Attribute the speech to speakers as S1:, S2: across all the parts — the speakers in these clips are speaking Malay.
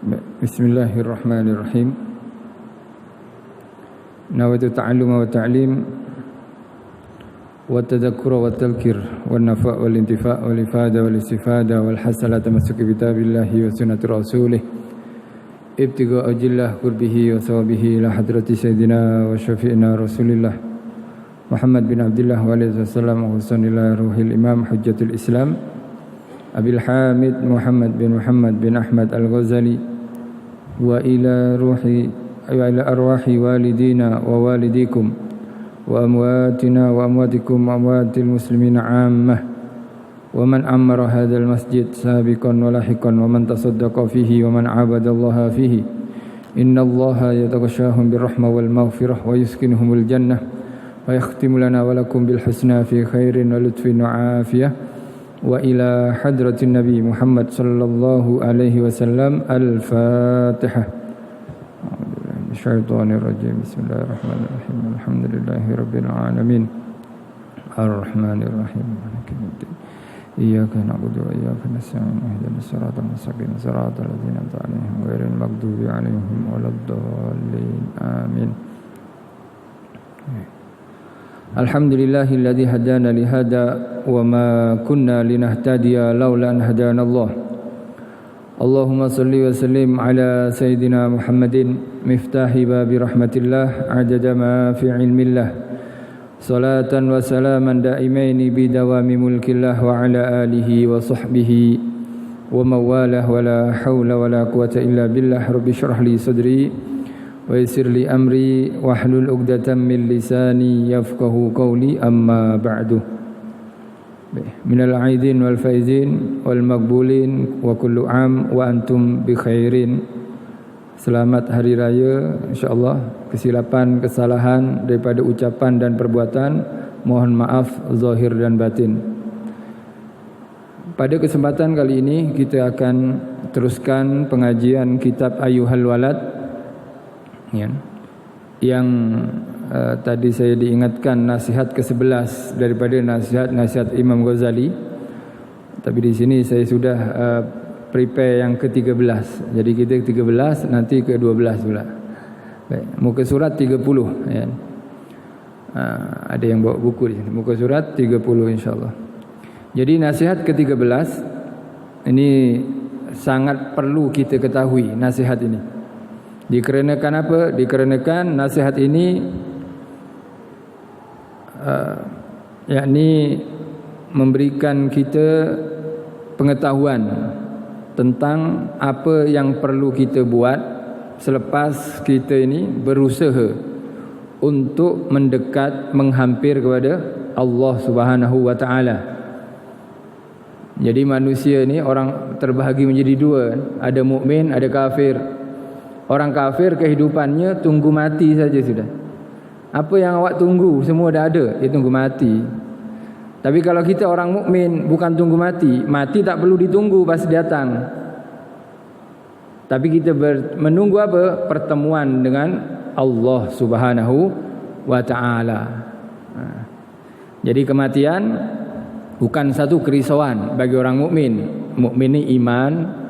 S1: Bismillahirrahmanirrahim. Nawaitu ta'alluma wa ta'lim wa tadhakkura wa tadhkir wa nafa' wal intifa' wal ifada wal istifada wal hasala tamassuki kitabillahi wa sunnati rasulih ibtiga ajillah qurbihi wa sawabihi ila hadrati sayyidina wa syafi'ina rasulillah Muhammad bin Abdullah wa alihi wasallam wa sunnilah ruhil imam hujjatul islam Abil Hamid Muhammad bin Ahmad Al-Ghazali wa ila arwahi walidina wa walidikum wa amwatina wa amwatikum wa amwatil muslimina ammah wa man ammara hadzal masjid sabiqan wa lahiqan wa man tasaddaqa fihi wa man abadallaha fihi innallaha yataghashahum birrahmah wal maghfirah wa yuskinuhumul jannah wa yakhtimu lana wa lakum bil husna fi khairin wa lutfin wa afiyah wa ila hadratin Nabi Muhammad sallallahu alaihi wasallam. Al-Fatihah. Syaitanir rajim. Bismillahirrahmanirrahim. Alhamdulillahirabbil alamin. Arrahmanir rahim. Maliki yaumiddin. Iyyaka na'budu wa iyyaka nasta'in. Ihdinas siratal mustaqim. Siratal ladzina an'amta 'alaihim ghairil maghdubi 'alaihim waladdallin. Amin. Alhamdulillahilladzi hadana li hada wa ma kunna linahtadiya laula an hadana Allah. Allahumma salli wa sallim ala sayyidina Muhammadin miftahi babi rahmatillah adada ma fi ilmillah salatan wa salaman daimaini bidawami mulkillah wa ala alihi wa sahbihi wa mawalah wa la hawla wa la quwata illa billah. Rabbi syrah li sadri wa yassir li amri wahlul 'uqdatam min lisani yafqahu qawli. Amma ba'du. Minal aidin wal faizin wal maqbulin wa kullu am wa antum bi khairin. Selamat hari raya insyaallah. Kesilapan, kesalahan daripada ucapan dan perbuatan mohon maaf zahir dan batin. Pada kesempatan kali ini kita akan teruskan pengajian kitab Ayyuhal Walad ya, yang tadi saya diingatkan nasihat ke-11 daripada nasihat Imam Ghazali. Tapi di sini saya sudah prepare yang ke-13. Jadi kita ke-13 nanti ke-12 pula. Baik, muka surat 30 ya. Ada yang bawa buku di sini. Muka surat 30 insya-Allah. Jadi nasihat ke-13 ini sangat perlu kita ketahui nasihat ini. Dikarenakan apa? Dikarenakan nasihat ini yakni memberikan kita pengetahuan tentang apa yang perlu kita buat selepas kita ini berusaha untuk mendekat, menghampir kepada Allah Subhanahu wa taala. Jadi manusia ni orang terbahagi menjadi dua, ada mukmin, ada kafir. Orang kafir kehidupannya tunggu mati saja sudah. Apa yang awak tunggu semua dah ada, dia tunggu mati. Tapi kalau kita orang mukmin bukan tunggu mati, mati tak perlu ditunggu pasti datang. Tapi kita menunggu apa? Pertemuan dengan Allah Subhanahu wa taala. Jadi kematian bukan satu kerisauan bagi orang mukmin. Mukmin ni iman,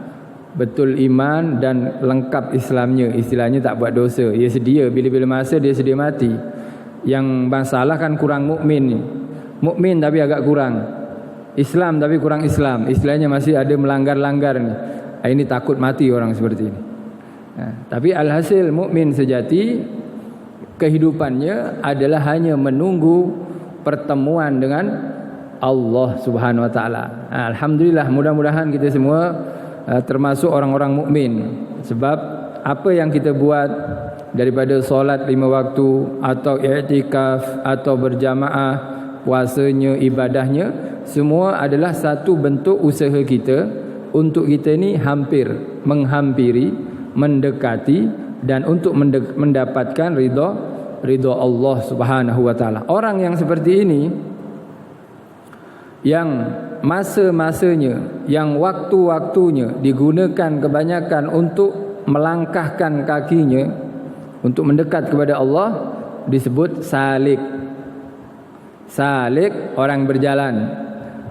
S1: betul iman dan lengkap Islamnya. Istilahnya tak buat dosa. Dia sedia bila-bila masa dia sedia mati. Yang masalah kan kurang mukmin. Mukmin tapi agak kurang. Islam tapi kurang Islam. Istilahnya masih ada melanggar-langgar ni. Ini takut mati orang seperti ini. Tapi alhasil mukmin sejati kehidupannya adalah hanya menunggu pertemuan dengan Allah Subhanahu wa taala. Alhamdulillah, mudah-mudahan kita semua termasuk orang-orang mukmin. Sebab apa yang kita buat daripada solat 5 waktu atau i'tikaf atau berjamaah, puasanya, ibadahnya, semua adalah satu bentuk usaha kita untuk kita ni hampir, menghampiri, mendekati dan untuk mendapatkan ridha Allah Subhanahu wa taala. Orang yang seperti ini yang masa-masanya, yang waktu-waktunya digunakan kebanyakan untuk melangkahkan kakinya untuk mendekat kepada Allah disebut salik. Salik orang berjalan.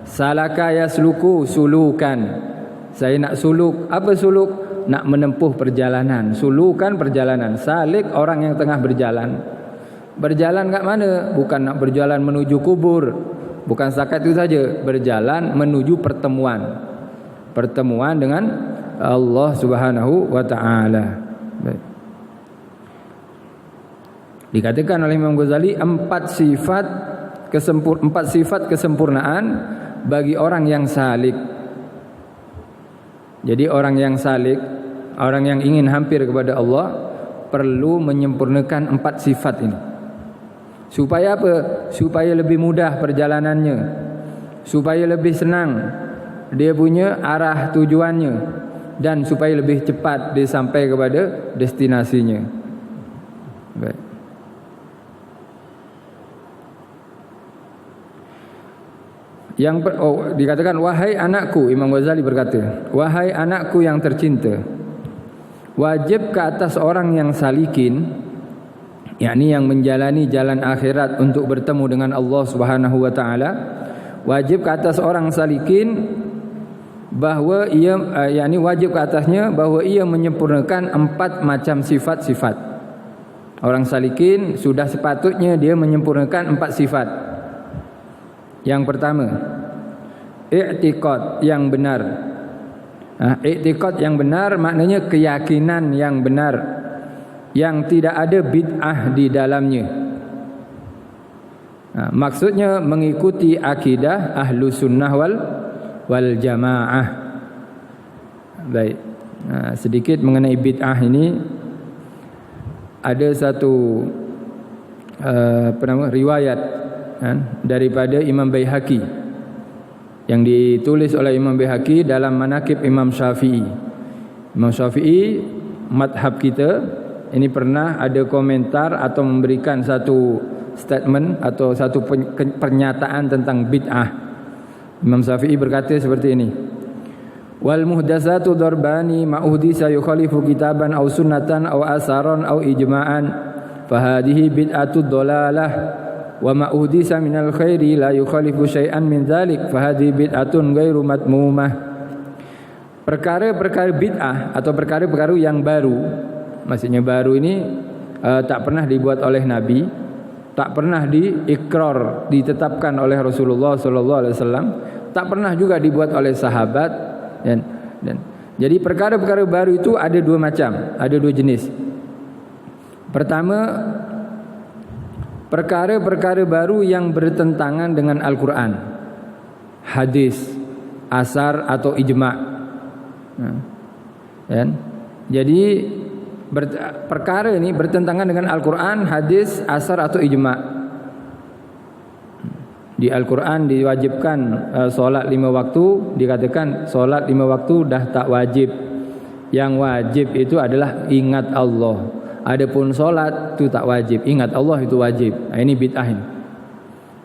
S1: Salaka yasluku sulukan. Saya nak suluk. Apa suluk? nak menempuh perjalanan. Sulukan perjalanan. Salik orang yang tengah berjalan. Berjalan kat mana? Bukan nak berjalan menuju kubur. Bukan setakat itu saja. Berjalan menuju pertemuan. Pertemuan dengan Allah Subhanahu wa taala. Dikatakan oleh Imam Ghazali empat sifat kesempurnaan bagi orang yang salik. Jadi orang yang salik, orang yang ingin hampir kepada Allah, perlu menyempurnakan empat sifat ini. Supaya apa? Supaya lebih mudah perjalanannya, supaya lebih senang dia punya arah tujuannya, dan supaya lebih cepat dia sampai kepada destinasinya. Baik. Dikatakan wahai anakku, Imam Ghazali berkata, wahai anakku yang tercinta, wajib ke atas orang yang salikin, yakni yang menjalani jalan akhirat untuk bertemu dengan Allah Subhanahu wa taala, wajib ke atas orang salikin bahawa ia yakni wajib ke atasnya bahawa ia menyempurnakan empat macam sifat-sifat. Orang salikin sudah sepatutnya dia menyempurnakan empat sifat. Yang pertama, i'tiqad yang benar. I'tiqad yang benar maknanya keyakinan yang benar, yang tidak ada bid'ah di dalamnya. Maksudnya mengikuti akidah ahlu sunnah wal jamaah. Baik. Sedikit mengenai bid'ah ini, ada satu riwayat daripada Imam Baihaqi yang ditulis oleh Imam Baihaqi dalam Manaqib Imam Syafi'i. Imam Syafi'i madhab kita ini pernah ada komentar atau memberikan satu statement atau satu pernyataan tentang bid'ah. Imam Syafi'i berkata seperti ini: wal muhdatsatu darbani ma uhdisa yukhalifu kitaban aw sunnatan aw asaran aw ijma'an fa hadhihi bid'atud dalalah wa ma uhdisa minal khairi la yukhalifu syai'an min dzalik fa hadhihi bid'atun ghairu matmumah. Perkara-perkara bid'ah atau perkara-perkara yang baru, maksudnya baru ini tak pernah dibuat oleh Nabi, tak pernah diikrar, ditetapkan oleh Rasulullah sallallahu alaihi wasallam, tak pernah juga dibuat oleh sahabat, dan jadi perkara-perkara baru itu ada dua macam, ada dua jenis. Pertama, perkara-perkara baru yang bertentangan dengan Al-Quran, hadis, asar atau ijma'. Jadi perkara ini bertentangan dengan Al-Quran, hadis, asar atau ijma'. Di Al-Quran diwajibkan solat 5 waktu, dikatakan solat 5 waktu dah tak wajib. Yang wajib itu adalah ingat Allah. Adapun solat itu tak wajib, ingat Allah itu wajib. Ini bid'ah ini.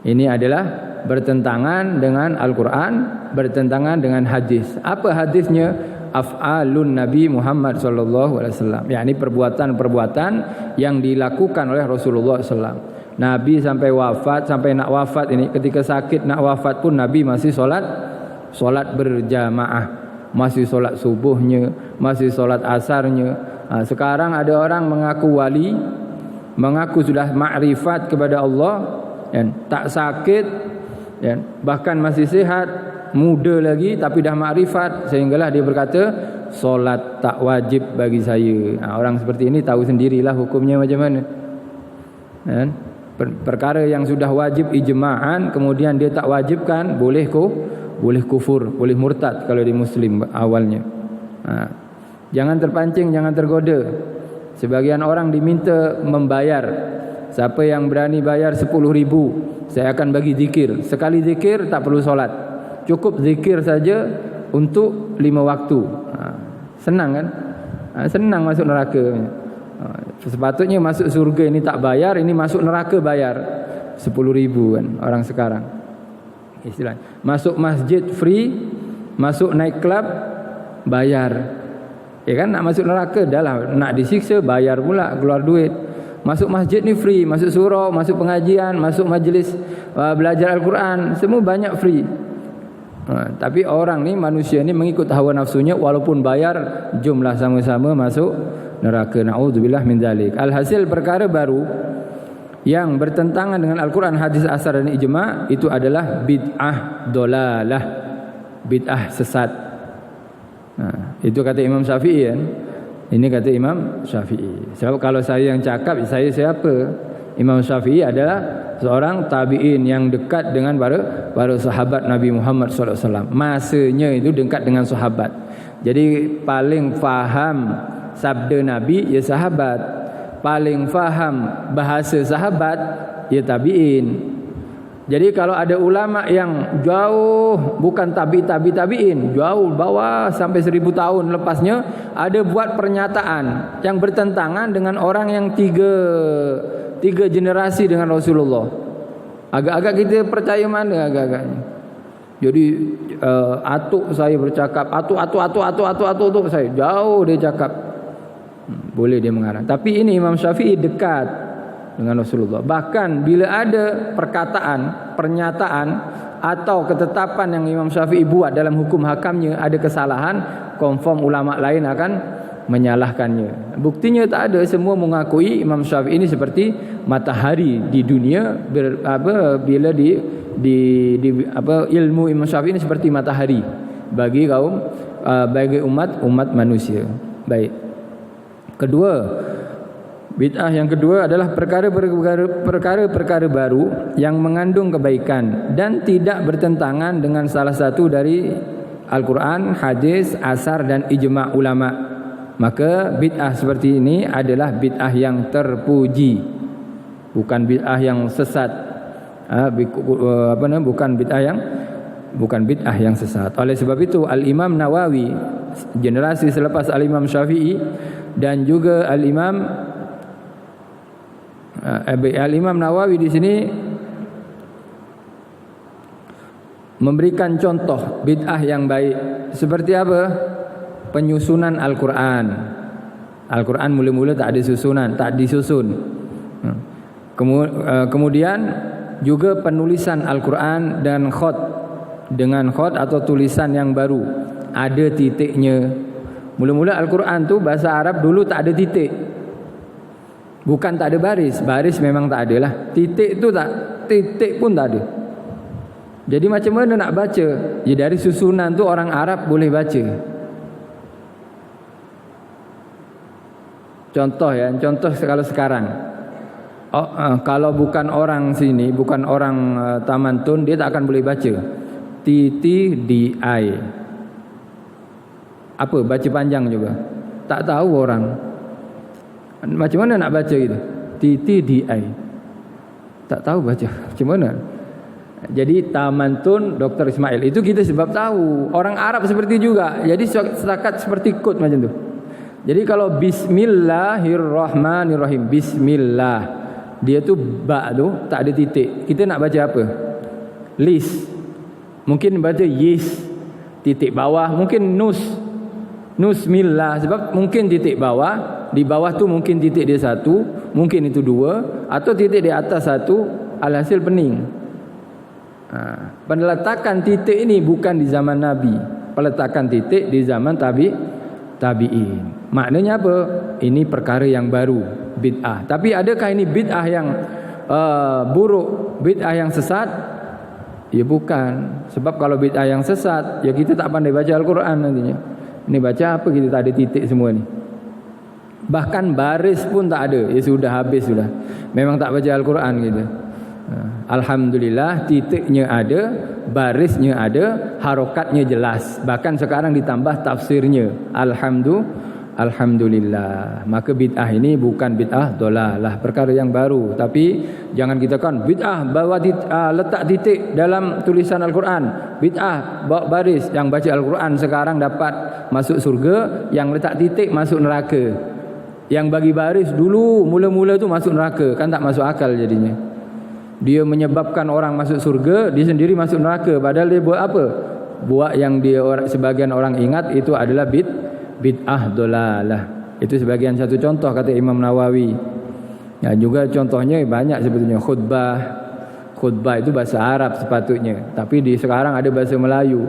S1: Ini adalah bertentangan dengan Al-Quran, bertentangan dengan hadis. Apa hadisnya? Af'alun Nabi Muhammad sallallahu alaihi wasallam. Yakni perbuatan-perbuatan yang dilakukan oleh Rasulullah sallallahu. Nabi sampai wafat, sampai nak wafat ini, ketika sakit nak wafat pun Nabi masih solat berjamaah, masih solat subuhnya, masih solat asarnya. Sekarang ada orang mengaku wali, mengaku sudah makrifat kepada Allah, tak sakit, bahkan masih sihat, muda lagi tapi dah makrifat, sehinggalah dia berkata solat tak wajib bagi saya. Orang seperti ini tahu sendirilah hukumnya macam mana. Perkara yang sudah wajib ijma'an kemudian dia tak wajibkan, boleh kufur, boleh murtad kalau dia muslim awalnya. Jangan terpancing, jangan tergoda. Sebagian orang diminta membayar. Siapa yang berani bayar 10.000, saya akan bagi zikir. Sekali zikir tak perlu solat, cukup zikir saja untuk 5 waktu. Senang kan? Senang masuk neraka. Sepatutnya masuk surga ini tak bayar, ini masuk neraka bayar 10.000 kan orang sekarang. Istilahnya masuk masjid free, masuk night club bayar. Ya kan, nak masuk neraka dah lah, nak disiksa bayar pula, keluar duit. Masuk masjid ni free, masuk surau, masuk pengajian, masuk majlis belajar Al-Quran, semua banyak free. Tapi orang ni, manusia ni mengikut hawa nafsunya, walaupun bayar, jumlah sama-sama masuk neraka. Na'udzubillah min zalik. Alhasil perkara baru yang bertentangan dengan Al-Quran, hadis, asar dan ijma' itu adalah bid'ah dolalah, bid'ah sesat. Itu kata Imam Syafi'i kan. Ini kata Imam Syafi'i. Sebab kalau saya yang cakap, saya siapa? Imam Syafi'i adalah seorang tabi'in yang dekat dengan para sahabat Nabi Muhammad SAW. Masanya itu dekat dengan sahabat. Jadi paling faham sabda Nabi ya sahabat, paling faham bahasa sahabat ya tabi'in. Jadi kalau ada ulama yang jauh, bukan tabi'in, jauh bawah sampai 1000 tahun lepasnya, ada buat pernyataan yang bertentangan dengan orang yang tiga generasi dengan Rasulullah. Agak-agak kita percaya mana agak-agaknya. Jadi atuk saya bercakap, atuk saya jauh dia cakap, boleh dia mengarang. Tapi ini Imam Syafi'i dekat dengan Rasulullah. Bahkan bila ada perkataan, pernyataan atau ketetapan yang Imam Syafi'i buat dalam hukum hakamnya ada kesalahan, confirm ulama lain akan menyalahkannya. Buktinya tak ada, semua mengakui Imam Syafi'i ini seperti matahari di dunia, bila ilmu Imam Syafi'i ini seperti matahari bagi kaum, bagi umat manusia. Baik. Kedua, bid'ah yang kedua adalah perkara-perkara baru yang mengandung kebaikan dan tidak bertentangan dengan salah satu dari Al-Quran, hadis, asar dan ijma' ulama. Maka bid'ah seperti ini adalah bid'ah yang terpuji, bukan bid'ah yang sesat. Bukan bid'ah yang sesat. Oleh sebab itu Al-Imam Nawawi, generasi selepas Al-Imam Syafi'i, dan juga Al-Imam Nawawi di sini memberikan contoh bid'ah yang baik. Seperti apa? Penyusunan Al-Quran. Al-Quran mula-mula tak ada susunan, tak disusun. Kemudian juga penulisan Al-Quran dan dengan khot atau tulisan yang baru, ada titiknya. Mula-mula Al-Quran tu bahasa Arab dulu tak ada titik. Bukan tak ada baris memang tak ada lah. Titik pun tak ada. Jadi macam mana nak baca? Ya dari susunan tu orang Arab boleh baca. Contoh kalau sekarang, kalau bukan orang sini, bukan orang Taman Tun, dia tak akan boleh baca TTDI. Apa? Baca panjang juga. Tak tahu orang. Macam mana nak baca itu? TTDI. Tak tahu baca. Macam mana? Jadi Taman Tun Dr. Ismail itu kita sebab tahu. Orang Arab seperti juga. Jadi setakat seperti kod macam tu. Jadi kalau Bismillahirrahmanirrahim, Bismillah, dia tu ba tu tak ada titik. Kita nak baca apa? Lis. Mungkin baca yes, titik bawah. Mungkin Nusmillah, sebab mungkin titik bawah, di bawah tu mungkin titik dia satu, mungkin itu dua, atau titik di atas satu, alhasil pening. Peneletakan titik ini bukan di zaman Nabi, peletakan titik di zaman tabi'in. Maknanya apa? Ini perkara yang baru, bid'ah. Tapi adakah ini bid'ah yang buruk, bid'ah yang sesat? Ya bukan. Sebab kalau bid'ah yang sesat, ya kita tak pandai baca Al-Quran nantinya. Ini baca apa, kita tak ada titik semua ni. Bahkan baris pun tak ada. Ya sudah, habis sudah. Memang tak baca Al-Quran kita. Alhamdulillah, titiknya ada, barisnya ada, harokatnya jelas. Bahkan sekarang ditambah tafsirnya. Alhamdulillah. Maka bid'ah ini bukan bid'ah dolalah, perkara yang baru. Tapi jangan kita kan bid'ah bawa letak titik dalam tulisan Al-Quran, bid'ah bawa baris. Yang baca Al-Quran sekarang dapat masuk surga, yang letak titik masuk neraka. Yang bagi baris dulu mula-mula tu masuk neraka. Kan tak masuk akal jadinya. Dia menyebabkan orang masuk surga, dia sendiri masuk neraka. Padahal dia buat apa? Buat yang sebagian orang ingat itu adalah bid'ah dolalah. Itu sebagian satu contoh kata Imam Nawawi. Ya, juga contohnya banyak sebetulnya. Khutbah khutbah itu bahasa Arab sepatutnya, tapi di sekarang ada bahasa Melayu.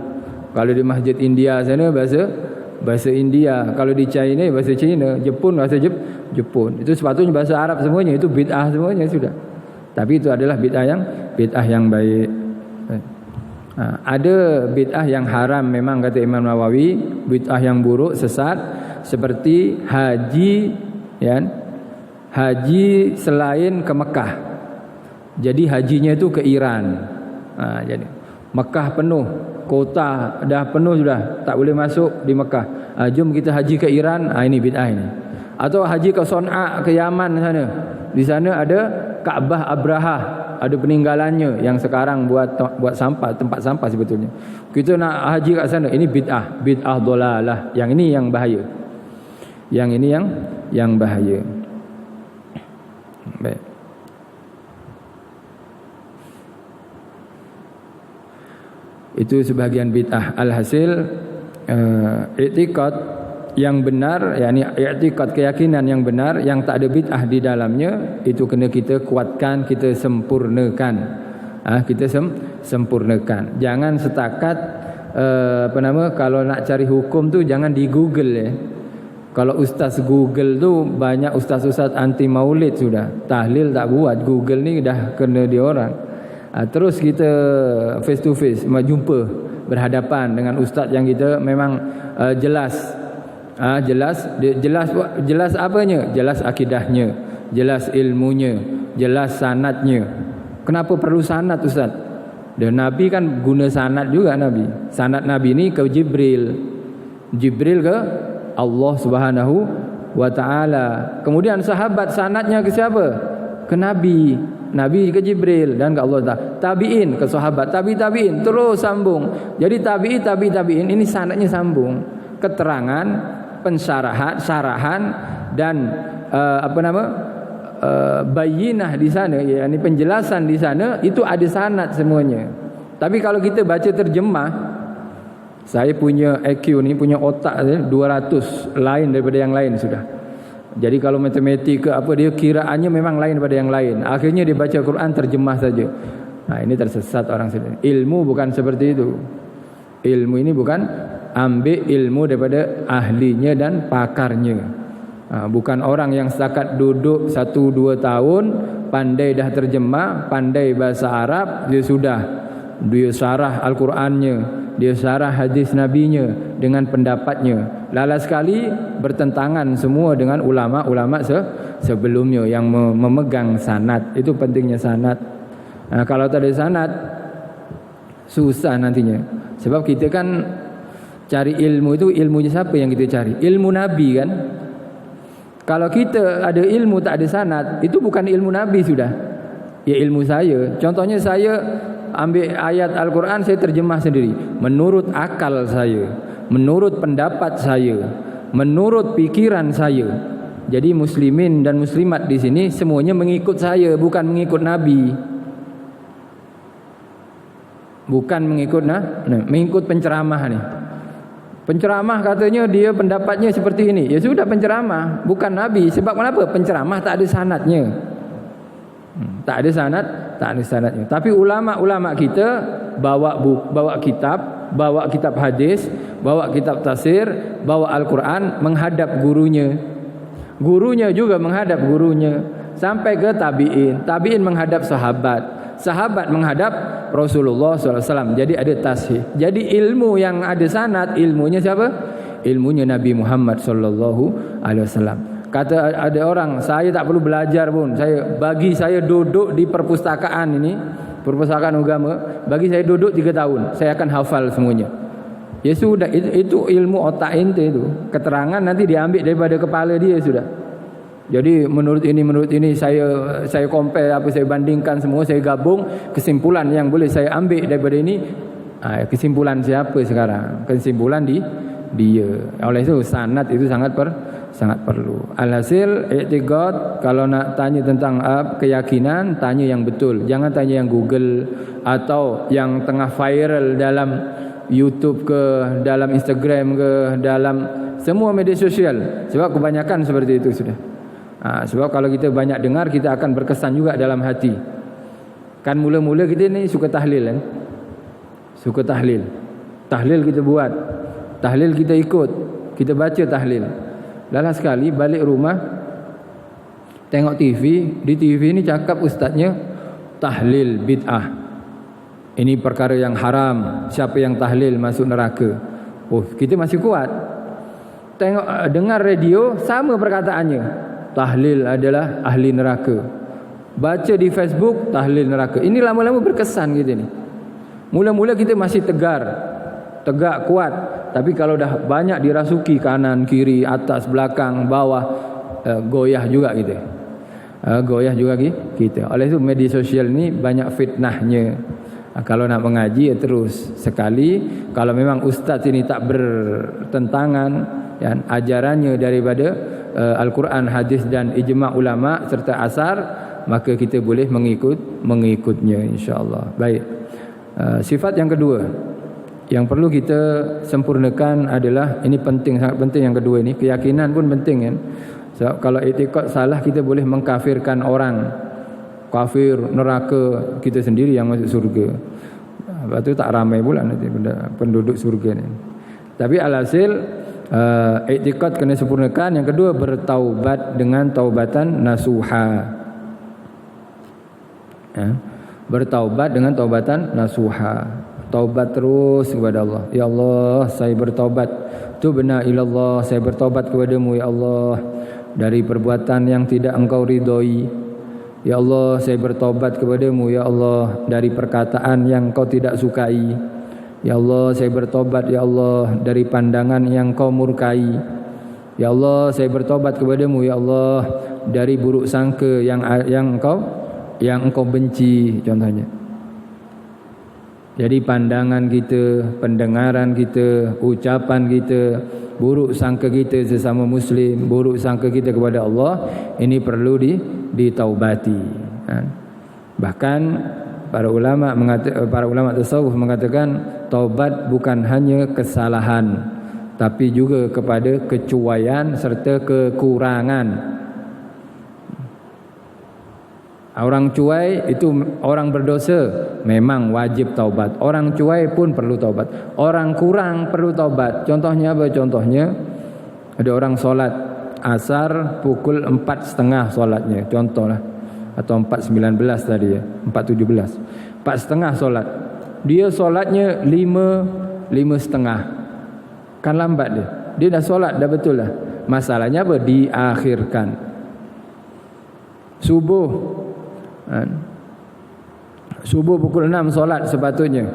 S1: Kalau di masjid India sana bahasa India, kalau di China bahasa China, Jepun bahasa Jepun. Itu sepatutnya bahasa Arab semuanya, itu bid'ah semuanya sudah. Tapi itu adalah bid'ah yang baik. Ada bid'ah yang haram memang kata Imam Nawawi, bid'ah yang buruk, sesat, seperti haji, ya. Haji selain ke Mekah. Jadi hajinya itu ke Iran. Jadi Mekah penuh, kota dah penuh sudah, tak boleh masuk di Mekah. Jom kita haji ke Iran. Ini bid'ah ini. Atau haji ke Son'a, ke Yaman sana. Di sana ada Ka'bah Abrahah, ada peninggalannya yang sekarang buat sampah, tempat sampah sebetulnya. Kita nak haji kat sana, ini bid'ah dolalah. Yang ini yang bahaya. Yang ini yang bahaya. Baik. Itu sebahagian bid'ah. Alhasil i'tiqad yang benar, yakni i'tiqad keyakinan yang benar yang tak ada bid'ah di dalamnya, itu kena kita kuatkan, kita sempurnakan. Kita sempurnakan. Jangan setakat kalau nak cari hukum tu jangan di Google ya. Kalau ustaz Google tu banyak ustaz-ustaz anti maulid sudah. Tahlil tak buat, Google ni dah kena dia orang. Terus kita face to face, jumpa berhadapan dengan ustaz yang kita memang jelas apanya? Jelas akidahnya, jelas ilmunya, jelas sanadnya. Kenapa perlu sanad ustaz? Dan Nabi kan guna sanad juga Nabi. Sanad Nabi ni ke Jibril ke Allah Subhanahu wa taala. Kemudian sahabat sanadnya ke siapa? Ke Nabi. Nabi ke Jibril dan ke Allah Taala. Tabi'in ke sahabat, tabi'in terus sambung. Jadi tabi'in ini sanadnya sambung. Keterangan, sarahan dan bayinah di sana, yakni penjelasan di sana itu ada sanad semuanya. Tapi kalau kita baca terjemah, saya punya IQ ni, punya otak 200 lain daripada yang lain sudah. Jadi kalau matematik ke apa, dia kiraannya memang lain daripada yang lain. Akhirnya dia baca Quran terjemah saja. Ini tersesat orang sendiri. Ilmu bukan seperti itu. Ilmu ini bukan ambil ilmu daripada ahlinya dan pakarnya. Bukan orang yang setakat duduk 1-2 tahun pandai dah terjemah, pandai bahasa Arab, dia sarah Al-Qurannya, dia sarah hadis nabinya dengan pendapatnya. Lala sekali bertentangan semua dengan ulama-ulama sebelumnya yang memegang sanad. Itu pentingnya sanad. Kalau tak ada sanad, susah nantinya. Sebab kita kan cari ilmu itu, ilmunya siapa yang kita cari? Ilmu Nabi kan. Kalau kita ada ilmu tak ada sanad, itu bukan ilmu Nabi sudah. Ya ilmu saya. Contohnya saya ambil ayat Al-Quran, saya terjemah sendiri menurut akal saya, menurut pendapat saya, menurut pikiran saya. Jadi muslimin dan muslimat di sini semuanya mengikut saya, bukan mengikut Nabi. Bukan mengikut penceramah ni. Penceramah katanya dia pendapatnya seperti ini. Ya sudah, penceramah, bukan Nabi. Sebab kenapa? Penceramah tak ada sanadnya. Tak ada sanadnya. Tapi ulama-ulama kita bawa kitab hadis, bawa kitab tafsir, bawa Al-Quran, menghadap gurunya. Gurunya juga menghadap gurunya. Sampai ke tabi'in menghadap sahabat menghadap Rasulullah SAW. Jadi ada tashih. Jadi ilmu yang ada sanad, ilmunya siapa? Ilmunya Nabi Muhammad SAW. Kata ada orang, saya tak perlu belajar pun. Bagi saya duduk di perpustakaan ini, perpustakaan agama, bagi saya duduk 3 tahun, saya akan hafal semuanya. Ya sudah, itu ilmu otak ente itu. Keterangan nanti diambil daripada kepala dia sudah. Jadi menurut ini saya compare apa, saya bandingkan semua, saya gabung kesimpulan yang boleh saya ambil daripada ini. Kesimpulan siapa sekarang? Kesimpulan dia. Oleh itu sanad itu sangat perlu. Alhasil i'tiqad, kalau nak tanya tentang keyakinan, tanya yang betul. Jangan tanya yang Google atau yang tengah viral dalam YouTube ke, dalam Instagram ke, dalam semua media sosial. Sebab kebanyakan seperti itu sudah. Sebab kalau kita banyak dengar, kita akan berkesan juga dalam hati. Kan mula-mula kita ni suka tahlil kan. Suka tahlil. Tahlil kita buat. Tahlil kita ikut. Kita baca tahlil. Lalu sekali balik rumah tengok TV, di TV ni cakap ustaznya tahlil bid'ah. Ini perkara yang haram. Siapa yang tahlil masuk neraka. Oh, kita masih kuat. Tengok dengar radio sama perkataannya. Tahlil adalah ahli neraka. Baca di Facebook tahlil neraka. Ini lama-lama berkesan kita ni. Mula-mula kita masih tegak kuat. Tapi kalau dah banyak dirasuki kanan, kiri, atas, belakang, bawah, goyah juga kita. Goyah juga kita. Oleh itu media sosial ni banyak fitnahnya. Kalau nak mengaji ya terus sekali. Kalau memang ustaz ini tak bertentangan ya, ajarannya daripada Al-Quran, hadis dan ijma' ulama serta asar, maka kita boleh mengikutnya insya-Allah. Baik. Sifat yang kedua yang perlu kita sempurnakan adalah, ini penting, sangat penting yang kedua ini, keyakinan pun penting kan. So, kalau i'tikad salah kita boleh mengkafirkan orang. Kafir, neraka, kita sendiri yang masuk surga. Lepas tu tak ramai pula nanti penduduk surga ni. Tapi alhasil i'tikad kena sempurnakan. Yang kedua, bertaubat dengan taubatan nasuha. Bertaubat dengan taubatan nasuha. Taubat terus kepada Allah. Ya Allah, saya bertaubat. Tubna ilallah, saya bertaubat kepadamu ya Allah dari perbuatan yang tidak engkau ridhoi. Ya Allah, saya bertaubat kepadamu ya Allah dari perkataan yang kau tidak sukai. Ya Allah, saya bertaubat ya Allah dari pandangan yang kau murkai. Ya Allah, saya bertaubat kepadamu ya Allah dari buruk sangka yang engkau benci contohnya. Jadi pandangan kita, pendengaran kita, ucapan kita, buruk sangka kita sesama muslim, buruk sangka kita kepada Allah, ini perlu ditaubati. Bahkan para ulama tasawuf mengatakan taubat bukan hanya kesalahan, tapi juga kepada kecuaian serta kekurangan. Orang cuai itu orang berdosa, memang wajib taubat. Orang cuai pun perlu taubat. Orang kurang perlu taubat. Contohnya apa? Contohnya ada orang solat asar pukul 4.30 solatnya, contohlah, atau 4.19 tadi ya, 4.17, 4.30 solat. Dia solatnya 5.30, kan lambat dia. Dia dah solat dah betul lah. Masalahnya apa? Diakhirkan. Subuh pukul 6 solat sepatutnya,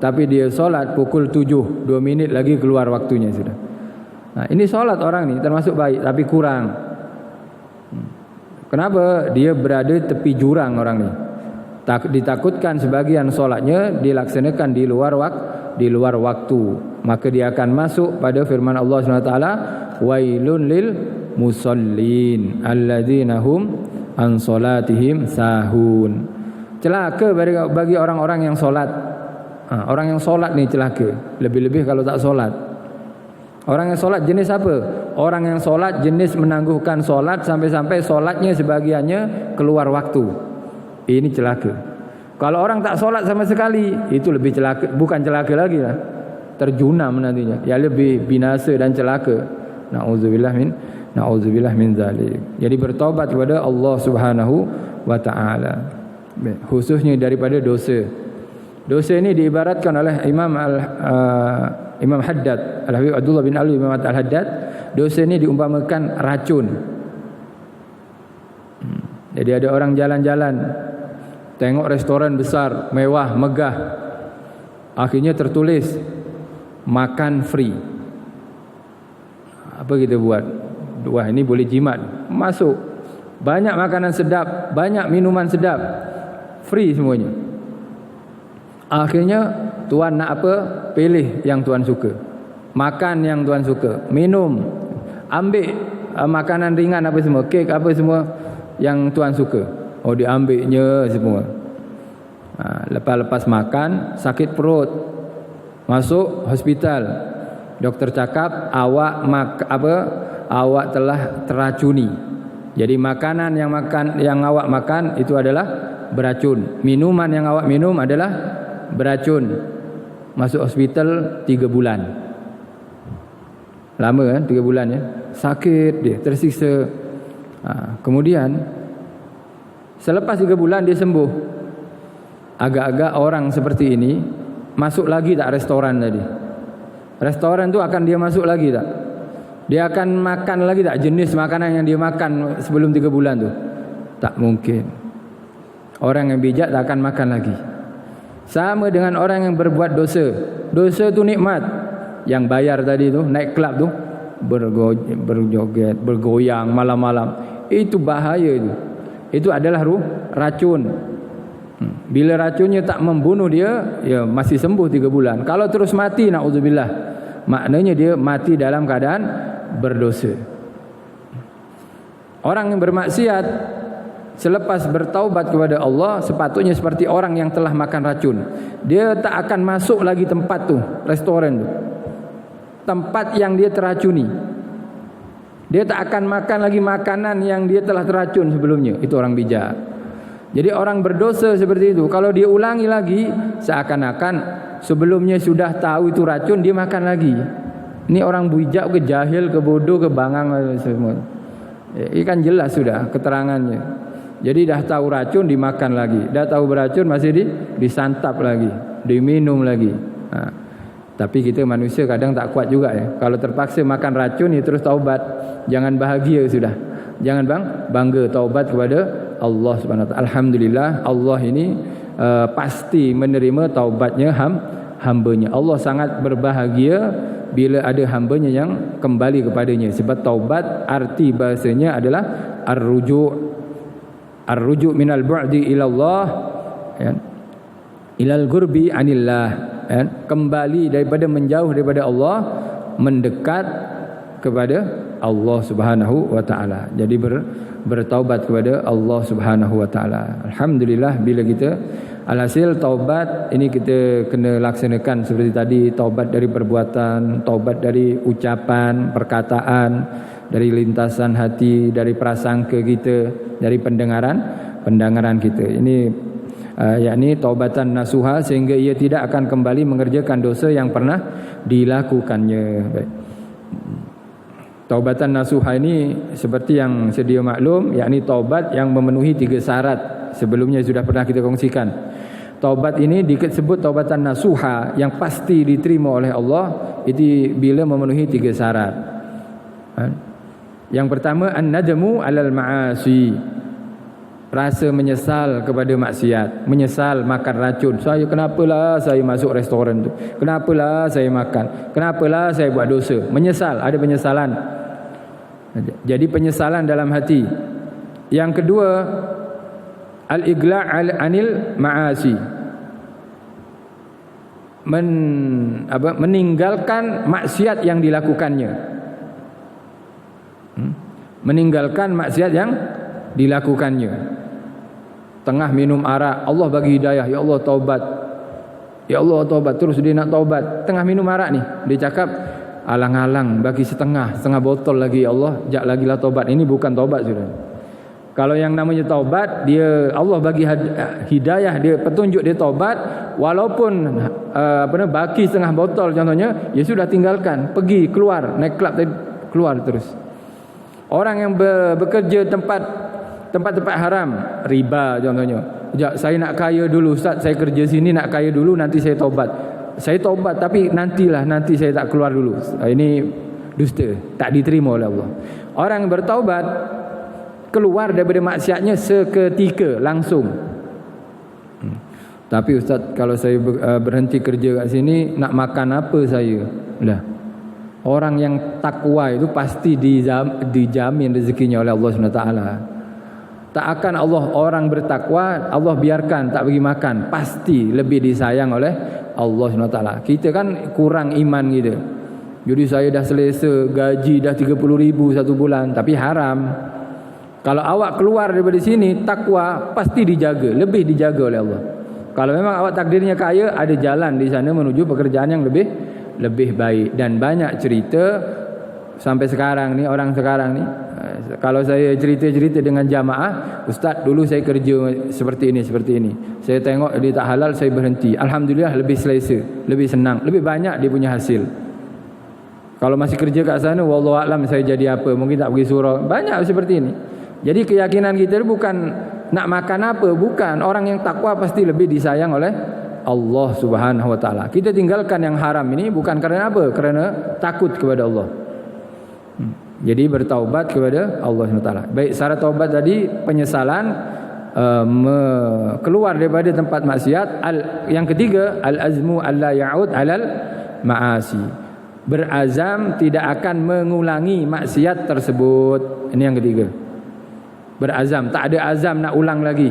S1: tapi dia solat pukul 7, 2 minit lagi keluar waktunya sudah. Ini solat orang ni termasuk baik tapi kurang. Kenapa? Dia berada tepi jurang orang ni. Ditakutkan sebagian solatnya dilaksanakan di luar waktu, maka dia akan masuk pada firman Allah SWT, wailun lil musallin alladzina hum an solatihim sahun. Celaka bagi orang-orang yang solat. Orang yang solat ni celaka. Lebih-lebih kalau tak solat. Orang yang solat jenis apa? Orang yang solat jenis menangguhkan solat sampai-sampai solatnya sebagiannya keluar waktu. Ini celaka. Kalau orang tak solat sama sekali, itu lebih celaka. Bukan celaka lagi lah, terjunam nantinya. Ya lebih binasa dan celaka. Na'udzubillah min zalik. Jadi bertaubat kepada Allah Subhanahu wa taala, khususnya daripada dosa. Dosa ini diibaratkan oleh Imam Haddad, Al-Habib Abdullah bin Ali bin Al-Haddad. Dosa ini diumpamakan racun. Jadi ada orang jalan-jalan, tengok restoran besar, mewah, megah, akhirnya tertulis makan free. Apa kita buat? Wah, ini boleh jimat. Masuk. Banyak makanan sedap, banyak minuman sedap, free semuanya. Akhirnya tuan nak apa? Pilih yang tuan suka, makan yang tuan suka, minum, ambil makanan ringan apa semua, kek apa semua yang tuan suka. Oh, diambilnya semua. Lepas makan sakit perut, masuk hospital. Doktor cakap awak telah teracuni. Jadi makanan yang awak makan itu adalah beracun. Minuman yang awak minum adalah beracun. Masuk hospital 3 bulan. Lama kan 3 bulan ya. Sakit dia, tersiksa. Kemudian selepas 3 bulan dia sembuh. Agak-agak orang seperti ini masuk lagi tak restoran tadi? Restoran tu akan dia masuk lagi tak? Dia akan makan lagi tak jenis makanan yang dia makan sebelum 3 bulan tu? Tak mungkin. Orang yang bijak tak akan makan lagi. Sama dengan orang yang berbuat dosa. Dosa tu nikmat. Yang bayar tadi tu, naik kelab tu, berjoget, bergoyang malam-malam. Itu bahaya itu. Itu adalah racun. Bila racunnya tak membunuh dia, ya masih sembuh 3 bulan. Kalau terus mati, na'udzubillah, maknanya dia mati dalam keadaan berdosa. Orang yang bermaksiat selepas bertaubat kepada Allah sepatutnya seperti orang yang telah makan racun. Dia tak akan masuk lagi tempat tu, restoran tu, tempat yang dia teracuni. Dia tak akan makan lagi makanan yang dia telah teracun sebelumnya. Itu orang bijak. Jadi orang berdosa seperti itu, kalau dia ulangi lagi, seakan-akan sebelumnya sudah tahu itu racun, dia makan lagi. Ini orang bijak ke jahil ke bodoh ke bangang semua. Ini kan jelas sudah keterangannya. Jadi dah tahu racun dimakan lagi, dah tahu beracun masih disantap lagi, diminum lagi. Tapi kita manusia kadang tak kuat juga ya. Kalau terpaksa makan racun ya terus taubat. Jangan bahagia sudah. Jangan bangga, taubat kepada Allah Subhanahu wa taala. Alhamdulillah, Allah ini pasti menerima taubatnya hambanya. Allah sangat berbahagia bila ada hambanya yang kembali kepadanya. Sebab taubat arti bahasanya adalah ar-ruju' minal bu'di ila Allah, ya, ilal gurbi anillah, ya, kembali daripada menjauh daripada Allah, mendekat kepada Allah Subhanahu wa taala. Jadi bertaubat kepada Allah Subhanahu wa taala. Alhamdulillah, bila kita alhasil taubat ini kita kena laksanakan seperti tadi, taubat dari perbuatan, taubat dari ucapan, perkataan, dari lintasan hati, dari prasangka kita, dari pendengaran kita. Ini yakni taubatan nasuha, sehingga ia tidak akan kembali mengerjakan dosa yang pernah dilakukannya. Baik. Taubatan nasuha ini seperti yang sedia maklum, yakni taubat yang memenuhi 3 syarat. Sebelumnya sudah pernah kita kongsikan. Taubat ini disebut taubatan nasuha yang pasti diterima oleh Allah itu bila memenuhi 3 syarat. Yang pertama, an-nadmu 'alal ma'asi. Rasa menyesal kepada maksiat, menyesal makan racun. Kenapalah saya masuk restoran tu? Kenapalah saya makan? Kenapalah saya buat dosa? Menyesal, ada penyesalan. Jadi penyesalan dalam hati. Yang kedua, al-igla' anil ma'asi. Meninggalkan maksiat yang dilakukannya. Meninggalkan maksiat yang dilakukannya. Tengah minum arak, Allah bagi hidayah, ya Allah taubat, ya Allah taubat, terus dia nak taubat. Tengah minum arak ni, dia cakap alang-alang bagi setengah botol lagi, ya Allah jak lagi lah taubat. Ini bukan taubat sudah. Kalau yang namanya taubat, dia Allah bagi hidayah, dia petunjuk, dia taubat, walaupun baki setengah botol contohnya, ya sudah tinggalkan, pergi keluar, naik kelab keluar terus. Orang yang bekerja tempat haram, riba contohnya. Saya nak kaya dulu Ustaz, saya kerja sini nak kaya dulu, nanti saya taubat. Saya taubat tapi nanti saya tak keluar dulu. Ini dusta, tak diterima oleh Allah. Orang yang bertaubat keluar daripada maksiatnya seketika langsung. Tapi Ustaz, kalau saya berhenti kerja kat sini, nak makan apa saya? Lah, orang yang takwa itu pasti dijamin rezekinya oleh Allah SWT. Tak akan orang bertakwa Allah biarkan tak bagi makan, pasti lebih disayang oleh Allah SWT. Kita kan kurang iman gitu. Jadi saya dah selesa, gaji dah 30,000 satu bulan, tapi haram. Kalau awak keluar daripada sini, takwa pasti dijaga, lebih dijaga oleh Allah. Kalau memang awak takdirnya kaya, ada jalan di sana menuju pekerjaan yang lebih baik. Dan banyak cerita sampai sekarang ni, orang sekarang ni, kalau saya cerita-cerita dengan jamaah, ustaz dulu saya kerja seperti ini, saya tengok dia tak halal, saya berhenti, alhamdulillah lebih selesa, lebih senang, lebih banyak dia punya hasil. Kalau masih kerja kat sana, wallahu a'lam saya jadi apa, mungkin tak pergi surau, banyak seperti ini. Jadi keyakinan kita bukan nak makan apa, bukan. Orang yang takwa pasti lebih disayang oleh Allah Subhanahu wa taala. Kita tinggalkan yang haram ini bukan kerana apa? Kerana takut kepada Allah. Jadi bertaubat kepada Allah SWT. Baik, syarat taubat tadi penyesalan, keluar daripada tempat maksiat. Yang ketiga, al-azmu alla ya'ud alal ma'asi. Berazam tidak akan mengulangi maksiat tersebut. Ini yang ketiga. Berazam, tak ada azam nak ulang lagi.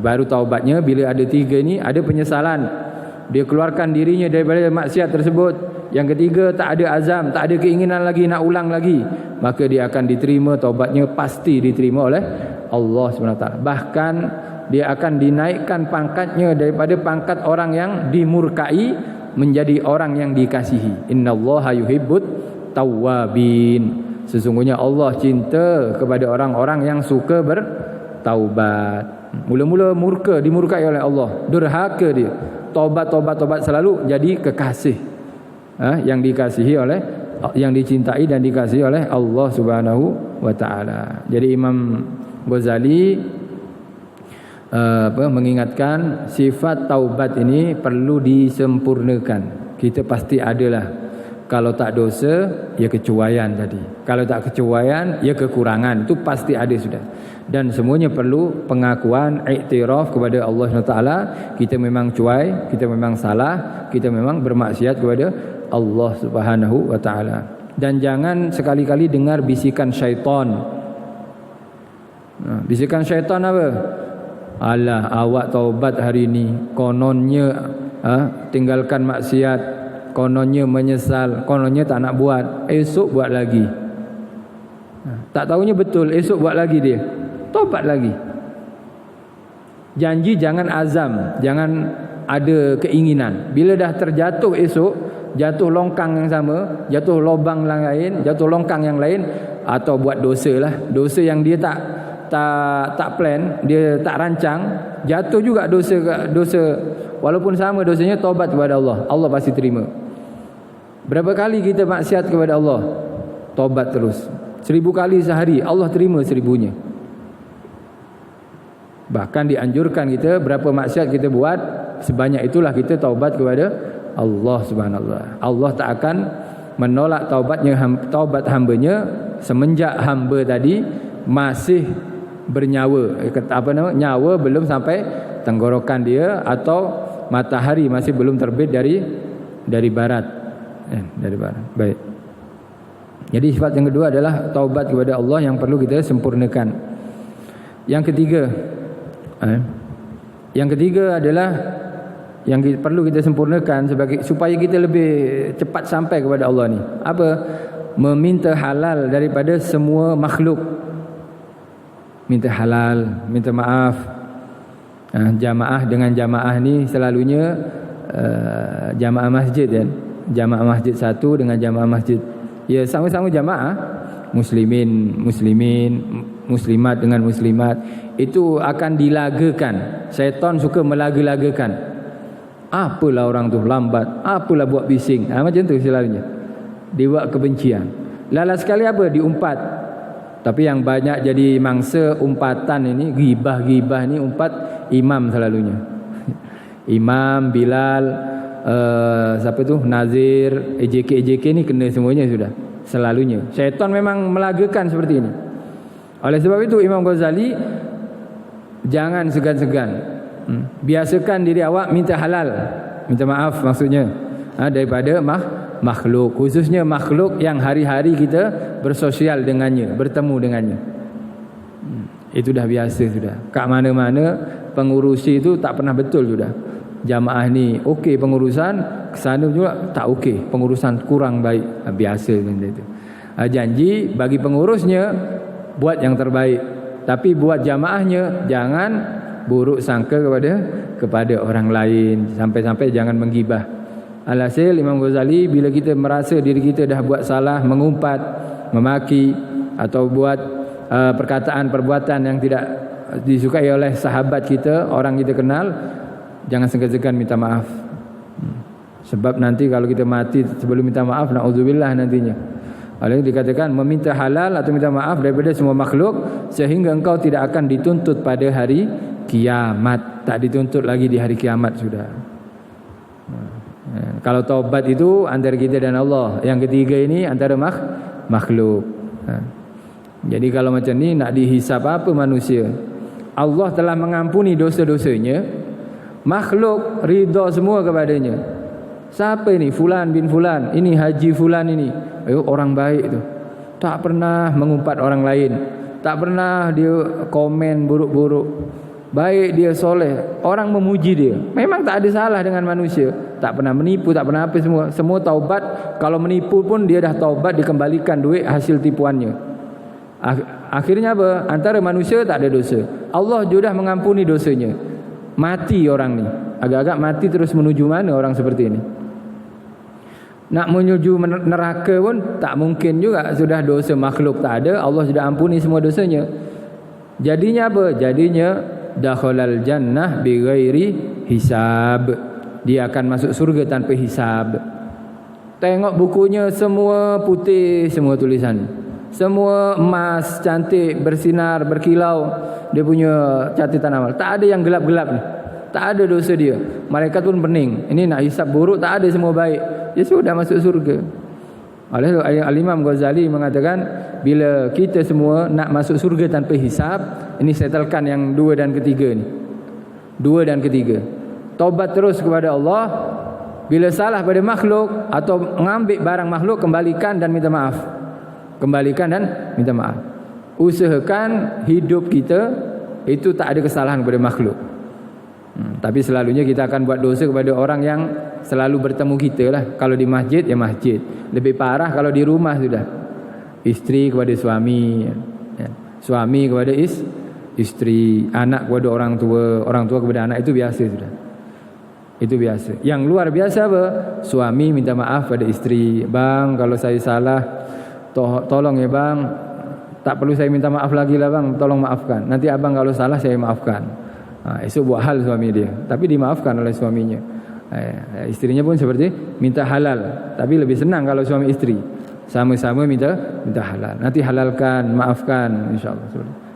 S1: Baru taubatnya bila ada tiga ni, ada penyesalan. Dia keluarkan dirinya daripada maksiat tersebut. Yang ketiga, tak ada azam, tak ada keinginan lagi nak ulang lagi, maka dia akan diterima taubatnya, pasti diterima oleh Allah SWT. Bahkan dia akan dinaikkan pangkatnya daripada pangkat orang yang dimurkai menjadi orang yang dikasihi. Innallaha yuhibbut tawwabin. Sesungguhnya Allah cinta kepada orang-orang yang suka bertaubat. Mula-mula murka, dimurkai oleh Allah, durhaka dia. Taubat selalu jadi kekasih. Yang dikasihi oleh, yang dicintai dan dikasihi oleh Allah Subhanahu wa taala. Jadi Imam Ghazali mengingatkan sifat taubat ini perlu disempurnakan. Kita pasti adalah, kalau tak dosa ya kecuaian tadi, kalau tak kecuaian ya kekurangan, itu pasti ada sudah. Dan semuanya perlu pengakuan, iktiraf kepada Allah SWT. Kita memang cuai, kita memang salah, kita memang bermaksiat kepada Allah Subhanahu wa taala. Dan jangan sekali-kali dengar bisikan syaitan. Bisikan syaitan apa? Alah, awak taubat hari ini, kononnya tinggalkan maksiat, kononnya menyesal, kononnya tak nak buat, esok buat lagi. Tak tahunya betul, esok buat lagi dia, taubat lagi. Janji jangan azam, jangan ada keinginan. Bila dah terjatuh esok, jatuh longkang yang sama, jatuh lubang yang lain, jatuh longkang yang lain, atau buat dosa lah, dosa yang dia tak plan, dia tak rancang, jatuh juga dosa walaupun sama dosanya, taubat kepada Allah, Allah pasti terima. Berapa kali kita maksiat kepada Allah, taubat terus, 1000 kali sehari, Allah terima 1000-nya. Bahkan dianjurkan kita, berapa maksiat kita buat, sebanyak itulah kita taubat kepada Allah Subhanahu wa taala. Allah tak akan menolak taubat hambanya semenjak hamba tadi masih bernyawa, nyawa belum sampai tenggorokan dia, atau matahari masih belum terbit dari barat. Dari barat. Baik. Jadi sifat yang kedua adalah taubat kepada Allah yang perlu kita sempurnakan. Yang ketiga adalah yang perlu kita sempurnakan supaya kita lebih cepat sampai kepada Allah ni. Apa? Meminta halal daripada semua makhluk. Minta halal, minta maaf. Jamaah dengan jamaah ni selalunya jamaah masjid kan. Jamaah masjid satu dengan jamaah masjid, ya sama-sama jamaah, muslimin, muslimat dengan muslimat, itu akan dilagakan. Syaitan suka melaga-lagakan. Apalah orang tu lambat, apalah buat bising, macam tu selalunya. Dia buat kebencian. Lalas sekali apa? Diumpat. Tapi yang banyak jadi mangsa umpatan ini, ghibah ni umpat imam selalunya. Imam, Bilal, siapa tu? Nazir, EJK ni kena semuanya sudah. Selalunya. Syaitan memang melagakan seperti ini. Oleh sebab itu Imam Ghazali, jangan segan-segan. Biasakan diri awak minta halal, minta maaf maksudnya, daripada makhluk, khususnya makhluk yang hari-hari kita bersosial dengannya, bertemu dengannya. Itu dah biasa sudah. Kat mana-mana pengurusi itu tak pernah betul sudah. Jamaah ni okey pengurusan, kesana juga tak okey, pengurusan kurang baik, biasa benda itu. Janji bagi pengurusnya buat yang terbaik, tapi buat jamaahnya jangan buruk sangka kepada orang lain, sampai-sampai jangan menggibah. Alhasil Imam Ghazali, bila kita merasa diri kita dah buat salah, mengumpat, memaki atau buat perkataan perbuatan yang tidak disukai oleh sahabat kita, orang kita kenal, jangan segan-segan minta maaf. Sebab nanti kalau kita mati sebelum minta maaf, na'udzubillah nantinya. Oleh dikatakan meminta halal atau minta maaf daripada semua makhluk, sehingga engkau tidak akan dituntut pada hari kiamat. Tak dituntut lagi di hari kiamat sudah. Kalau taubat itu antara kita dan Allah, yang ketiga ini antara makhluk. Jadi kalau macam ni nak dihisap apa manusia? Allah telah mengampuni dosa-dosanya, makhluk ridha semua kepadanya. Siapa ini? Fulan bin Fulan, ini Haji Fulan ini. Orang baik tu. Tak pernah mengumpat orang lain, tak pernah dia komen buruk-buruk. Baik dia, soleh, orang memuji dia. Memang tak ada salah dengan manusia, tak pernah menipu, tak pernah apa, semua taubat. Kalau menipu pun dia dah taubat, dikembalikan duit hasil tipuannya. Akhirnya apa? Antara manusia tak ada dosa, Allah sudah mengampuni dosanya. Mati orang ni, agak-agak mati terus menuju mana orang seperti ini? Nak menuju neraka pun tak mungkin juga, sudah dosa makhluk tak ada, Allah sudah ampuni semua dosanya. Jadinya apa? Jadinya dakhalal jannah bighairi hisab. Dia akan masuk surga tanpa hisab. Tengok bukunya semua putih, semua tulisan, semua emas, cantik, bersinar, berkilau. Dia punya catatan amal, tak ada yang gelap-gelap ni, tak ada dosa dia. Malaikat pun pening, ini nak hisab buruk, tak ada, semua baik. Dia sudah masuk surga. Oleh Al-Imam Ghazali mengatakan, bila kita semua nak masuk surga tanpa hisab, ini setelkan yang 2 dan ketiga ni. 2 dan ketiga. Taubat terus kepada Allah. Bila salah pada makhluk atau mengambil barang makhluk, kembalikan dan minta maaf. Kembalikan dan minta maaf. Usahakan hidup kita itu tak ada kesalahan kepada makhluk. Tapi selalunya kita akan buat dosa kepada orang yang selalu bertemu kita lah. Kalau di masjid, ya masjid. Lebih parah kalau di rumah sudah. Isteri kepada suami, suami kepada isteri, anak kepada orang tua kepada anak, itu biasa sudah. Itu biasa. Yang luar biasa apa? Suami minta maaf pada isteri. Bang, kalau saya salah, tolong ya bang, tak perlu saya minta maaf lagi lah bang, tolong maafkan. Nanti abang kalau salah saya maafkan. Esok buat hal suami dia, tapi dimaafkan oleh suaminya. Isterinya pun seperti minta halal, tapi lebih senang kalau suami isteri sama-sama minta halal. Nanti halalkan, maafkan, insyaAllah.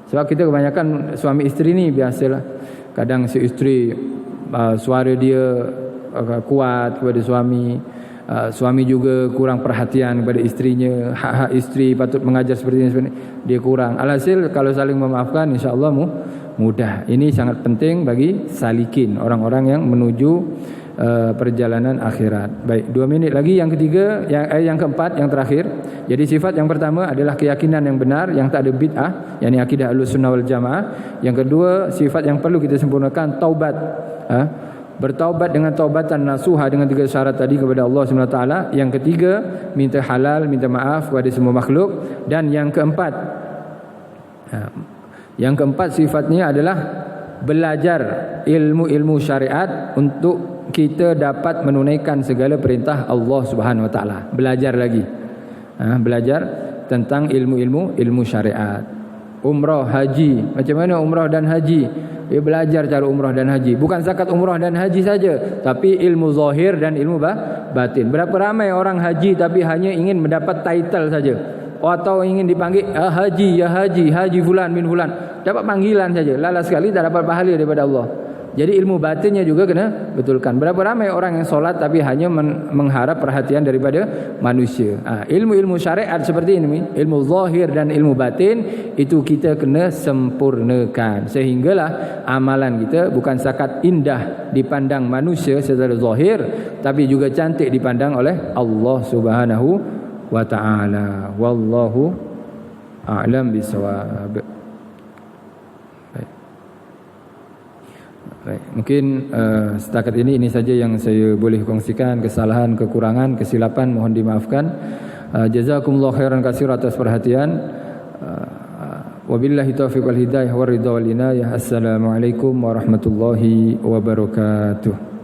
S1: Sebab kita kebanyakan suami isteri ni biasalah, kadang si isteri suara dia kuat kepada suami, suami juga kurang perhatian kepada isterinya, hak-hak isteri patut mengajar seperti ini, dia kurang. Alhasil kalau saling memaafkan, insyaAllah mudah. Ini sangat penting bagi salikin, orang-orang yang menuju perjalanan akhirat. Baik, 2 minit lagi. Yang ketiga, yang keempat, yang terakhir. Jadi sifat yang pertama adalah keyakinan yang benar, yang tak ada bid'ah, yakni akidah Ahlussunnah wal Jamaah. Yang kedua, sifat yang perlu kita sempurnakan, taubat. Bertaubat dengan taubatan nasuha dengan 3 syarat tadi kepada Allah SWT. Yang ketiga, minta halal, minta maaf kepada semua makhluk. Dan yang keempat, sifatnya adalah belajar ilmu-ilmu syariat untuk kita dapat menunaikan segala perintah Allah Subhanahu Wa Taala. Belajar lagi, belajar tentang ilmu syariat. Umrah, haji, macam mana umrah dan haji? Dia belajar cara umrah dan haji. Bukan zakat umrah dan haji saja, tapi ilmu zahir dan ilmu batin. Berapa ramai orang haji tapi hanya ingin mendapat title saja, atau ingin dipanggil haji, ya haji, haji fulan bin fulan, dapat panggilan saja, lala sekali tak dapat pahala daripada Allah. Jadi ilmu batinnya juga kena betulkan. Berapa ramai orang yang solat tapi hanya mengharap perhatian daripada manusia. Ilmu-ilmu syariat seperti ini, ilmu zahir dan ilmu batin, itu kita kena sempurnakan, sehinggalah amalan kita bukan sakat indah dipandang manusia secara zahir, tapi juga cantik dipandang oleh Allah Subhanahu wa ta'ala. Wallahu a'lam bisawab. Baik, mungkin setakat ini saja yang saya boleh kongsikan. Kesalahan, kekurangan, kesilapan mohon dimaafkan. Jazakumullah khairan katsir atas perhatian. Wabillahi taufiq wal hidayah war ridha wal inayah. Assalamualaikum warahmatullahi wabarakatuh.